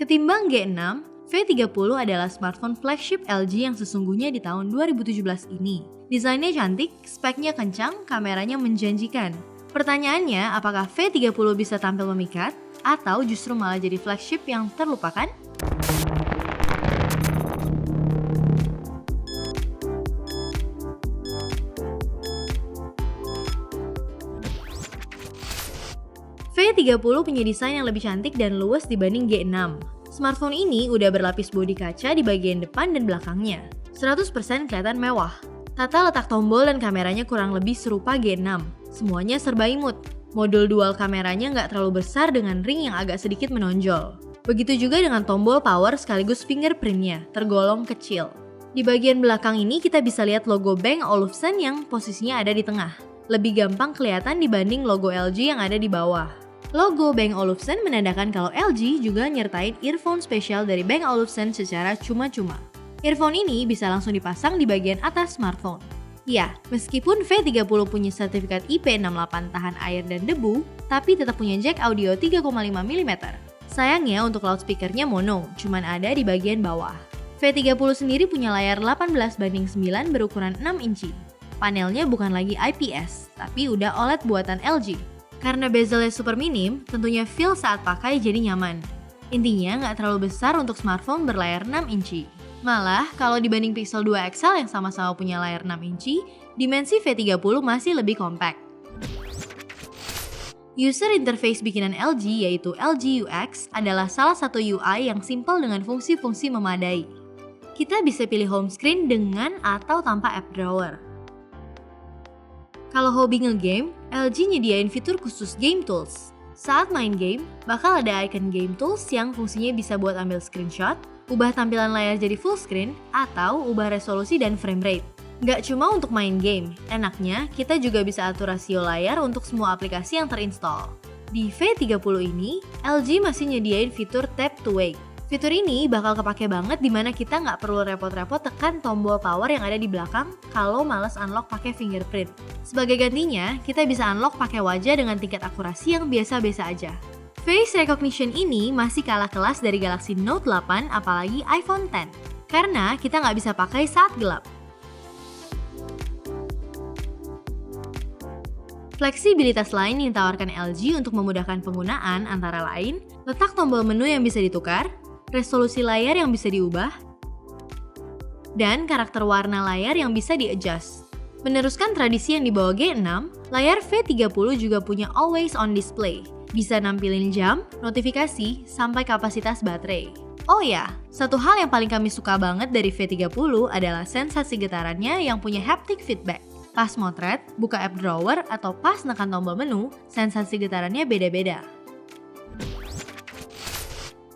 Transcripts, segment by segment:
Ketimbang G6, V30 adalah smartphone flagship LG yang sesungguhnya di tahun 2017 ini. Desainnya cantik, speknya kencang, kameranya menjanjikan. Pertanyaannya, apakah V30 bisa tampil memikat? Atau justru malah jadi flagship yang terlupakan? V30 punya desain yang lebih cantik dan luas dibanding G6. Smartphone ini udah berlapis bodi kaca di bagian depan dan belakangnya. 100% kelihatan mewah. Tata letak tombol dan kameranya kurang lebih serupa G6. Semuanya serba imut. Modul dual kameranya nggak terlalu besar dengan ring yang agak sedikit menonjol. Begitu juga dengan tombol power sekaligus fingerprintnya, tergolong kecil. Di bagian belakang ini kita bisa lihat logo Bang & Olufsen yang posisinya ada di tengah. Lebih gampang kelihatan dibanding logo LG yang ada di bawah. Logo Bang & Olufsen menandakan kalau LG juga nyertain earphone spesial dari Bang & Olufsen secara cuma-cuma. Earphone ini bisa langsung dipasang di bagian atas smartphone. Ya, meskipun V30 punya sertifikat IP68 tahan air dan debu, tapi tetap punya jack audio 3,5 mm. Sayangnya untuk loudspeakernya mono, cuman ada di bagian bawah. V30 sendiri punya layar 18:9 berukuran 6 inci. Panelnya bukan lagi IPS, tapi udah OLED buatan LG. Karena bezelnya super minim, tentunya feel saat pakai jadi nyaman. Intinya nggak terlalu besar untuk smartphone berlayar 6 inci. Malah, kalau dibanding Pixel 2 XL yang sama-sama punya layar 6 inci, dimensi V30 masih lebih compact. User interface bikinan LG yaitu LG UX adalah salah satu UI yang simple dengan fungsi-fungsi memadai. Kita bisa pilih home screen dengan atau tanpa app drawer. Kalau hobi nge-game, LG nyediain fitur khusus Game Tools. Saat main game, bakal ada icon Game Tools yang fungsinya bisa buat ambil screenshot, ubah tampilan layar jadi full screen, atau ubah resolusi dan frame rate. Nggak cuma untuk main game, enaknya kita juga bisa atur rasio layar untuk semua aplikasi yang terinstall. Di V30 ini, LG masih nyediain fitur Tap to Wake. Fitur ini bakal kepake banget dimana kita nggak perlu repot-repot tekan tombol power yang ada di belakang kalau males unlock pakai fingerprint. Sebagai gantinya, kita bisa unlock pakai wajah dengan tingkat akurasi yang biasa-biasa aja. Face recognition ini masih kalah kelas dari Galaxy Note 8 apalagi iPhone X, karena kita nggak bisa pakai saat gelap. Fleksibilitas lain yang ditawarkan LG untuk memudahkan penggunaan antara lain letak tombol menu yang bisa ditukar, resolusi layar yang bisa diubah, dan karakter warna layar yang bisa di-adjust. Meneruskan tradisi yang dibawa G6, layar V30 juga punya always on display. Bisa nampilin jam, notifikasi, sampai kapasitas baterai. Oh ya, satu hal yang paling kami suka banget dari V30 adalah sensasi getarannya yang punya haptic feedback. Pas motret, buka app drawer, atau pas nekan tombol menu, sensasi getarannya beda-beda.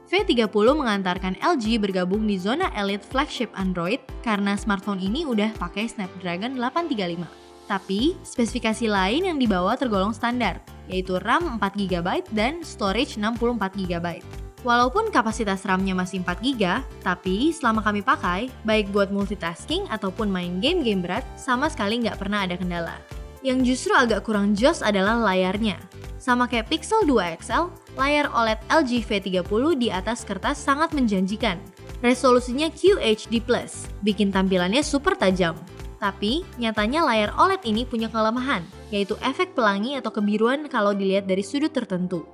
V30 mengantarkan LG bergabung di zona elite flagship Android karena smartphone ini udah pakai Snapdragon 835. Tapi, spesifikasi lain yang dibawa tergolong standar, yaitu RAM 4GB dan storage 64GB. Walaupun kapasitas RAM-nya masih 4GB, tapi selama kami pakai, baik buat multitasking ataupun main game-game berat, sama sekali nggak pernah ada kendala. Yang justru agak kurang jos adalah layarnya. Sama kayak Pixel 2 XL, layar OLED LG V30 di atas kertas sangat menjanjikan. Resolusinya QHD+, bikin tampilannya super tajam. Tapi, nyatanya layar OLED ini punya kelemahan, yaitu efek pelangi atau kebiruan kalau dilihat dari sudut tertentu.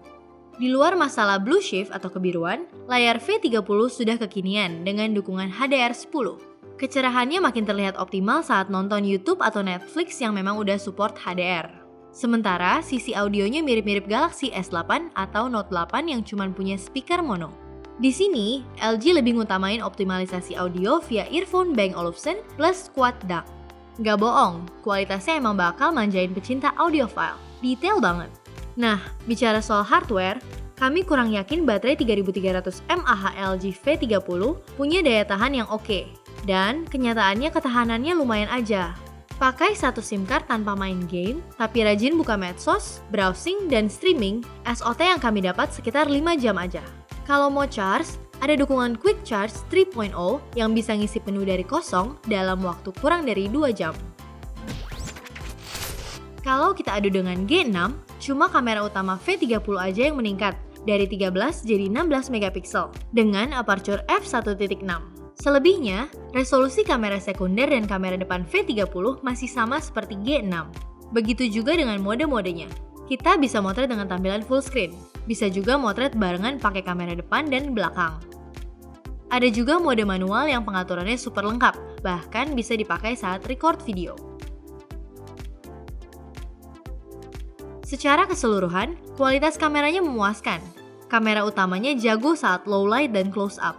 Di luar masalah blue shift atau kebiruan, layar V30 sudah kekinian dengan dukungan HDR10. Kecerahannya makin terlihat optimal saat nonton YouTube atau Netflix yang memang udah support HDR. Sementara sisi audionya mirip-mirip Galaxy S8 atau Note 8 yang cuma punya speaker mono. Di sini, LG lebih ngutamain optimalisasi audio via earphone Bang & Olufsen plus quad DAC. Nggak bohong, kualitasnya emang bakal manjain pecinta audiophile. Detail banget. Nah, bicara soal hardware, kami kurang yakin baterai 3300 mAh LG V30 punya daya tahan yang oke. Dan kenyataannya ketahanannya lumayan aja. Pakai satu SIM card tanpa main game, tapi rajin buka medsos, browsing, dan streaming, SOT yang kami dapat sekitar 5 jam aja. Kalau mau charge, ada dukungan Quick Charge 3.0 yang bisa ngisi penuh dari kosong dalam waktu kurang dari 2 jam. Kalau kita adu dengan G6, cuma kamera utama V30 aja yang meningkat, dari 13 jadi 16 megapiksel dengan aperture f1.6. Selebihnya, resolusi kamera sekunder dan kamera depan V30 masih sama seperti G6. Begitu juga dengan mode-modenya. Kita bisa motret dengan tampilan full screen, bisa juga motret barengan pakai kamera depan dan belakang. Ada juga mode manual yang pengaturannya super lengkap, bahkan bisa dipakai saat record video. Secara keseluruhan, kualitas kameranya memuaskan. Kamera utamanya jago saat low light dan close up.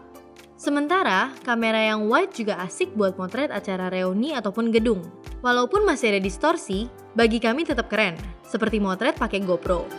Sementara, kamera yang wide juga asik buat motret acara reuni ataupun gedung. Walaupun masih ada distorsi, bagi kami tetap keren, seperti motret pakai GoPro.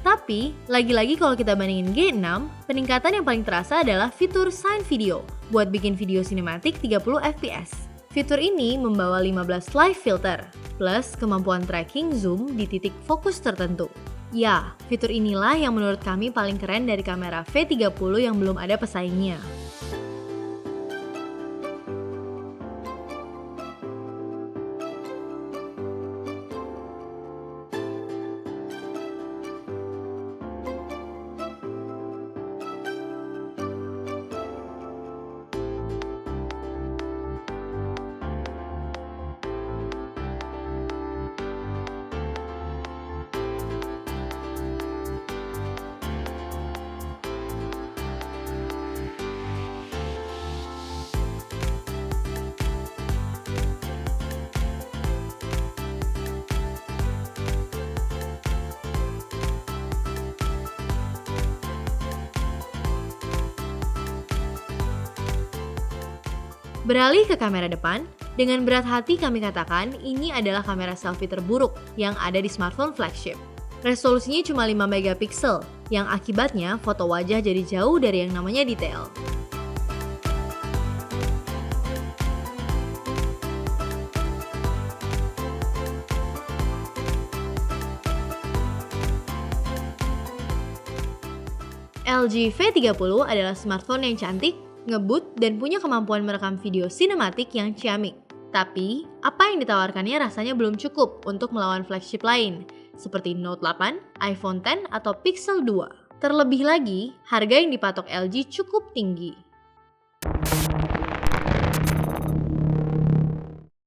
Tapi, lagi-lagi kalau kita bandingin G6, peningkatan yang paling terasa adalah fitur Sign Video buat bikin video sinematik 30 fps. Fitur ini membawa 15 live filter, plus kemampuan tracking zoom di titik fokus tertentu. Ya, fitur inilah yang menurut kami paling keren dari kamera V30 yang belum ada pesaingnya. Beralih ke kamera depan, dengan berat hati kami katakan ini adalah kamera selfie terburuk yang ada di smartphone flagship. Resolusinya cuma 5 megapiksel, yang akibatnya foto wajah jadi jauh dari yang namanya detail. LG V30 adalah smartphone yang cantik, ngebut, dan punya kemampuan merekam video sinematik yang ciamik. Tapi, apa yang ditawarkannya rasanya belum cukup untuk melawan flagship lain, seperti Note 8, iPhone X, atau Pixel 2. Terlebih lagi, harga yang dipatok LG cukup tinggi.